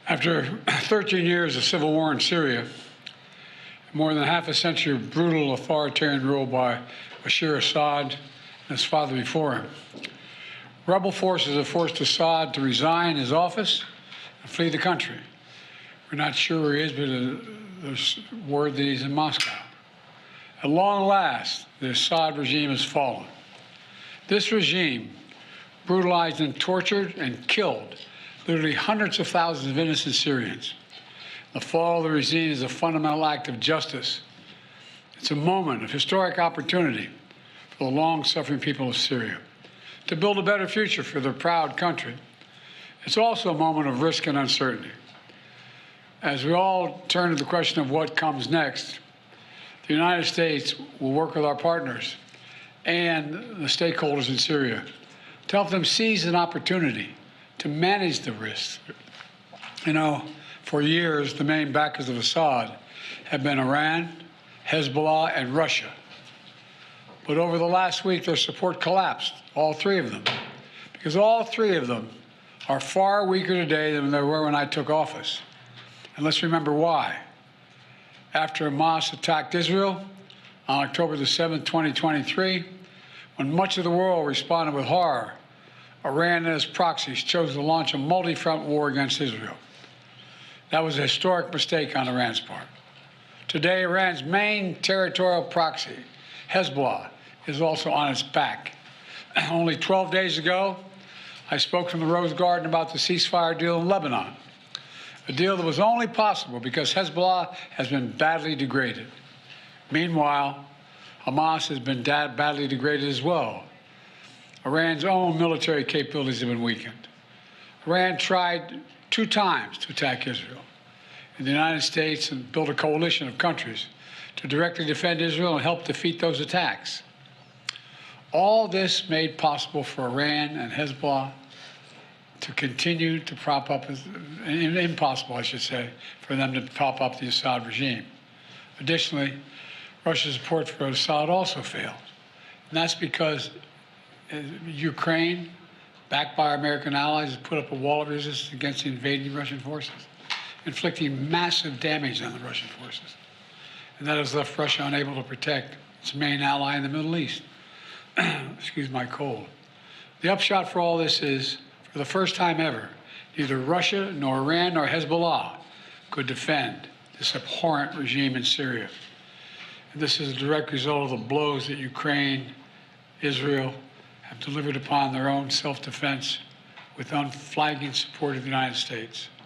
After 13 years of civil war in Syria, more than half a century of brutal authoritarian rule by Bashar al Assad and his father before him, rebel forces have forced Assad to resign his office and flee the country. We're not sure where he is, but there's word that he's in Moscow. At long last, the Assad regime has fallen. This regime brutalized and tortured and killed literally hundreds of thousands of innocent Syrians. The fall of the regime is a fundamental act of justice. It's a moment of historic opportunity for the long-suffering people of Syria to build a better future for their proud country. It's also a moment of risk and uncertainty. As we all turn to the question of what comes next, the United States will work with our partners and the stakeholders in Syria to help them seize an opportunity to manage the risks. You know, for years, the main backers of Assad have been Iran, Hezbollah, and Russia. But over the last week, their support collapsed, all three of them, because all three of them are far weaker today than they were when I took office. And let's remember why. After Hamas attacked Israel on October the 7th, 2023, when much of the world responded with horror, Iran and its proxies chose to launch a multi-front war against Israel. That was a historic mistake on Iran's part. Today, Iran's main territorial proxy, Hezbollah, is also on its back. Only 12 days ago, I spoke from the Rose Garden about the ceasefire deal in Lebanon, a deal that was only possible because Hezbollah has been badly degraded. Meanwhile, Hamas has been badly degraded as well. Iran's own military capabilities have been weakened. Iran tried 2 times to attack Israel, and the United States and built a coalition of countries to directly defend Israel and help defeat those attacks. All this made possible for Iran and Hezbollah to continue to prop up, impossible, I should say, for them to prop up the Assad regime. Additionally, Russia's support for Assad also failed. And that's because Ukraine, backed by our American allies, has put up a wall of resistance against the invading Russian forces, inflicting massive damage on the Russian forces. And that has left Russia unable to protect its main ally in the Middle East. Excuse my cold. The upshot for all this is, for the first time ever, neither Russia, nor Iran, nor Hezbollah could defend this abhorrent regime in Syria. And this is a direct result of the blows that Ukraine, Israel, have delivered upon their own self-defense with unflagging support of the United States.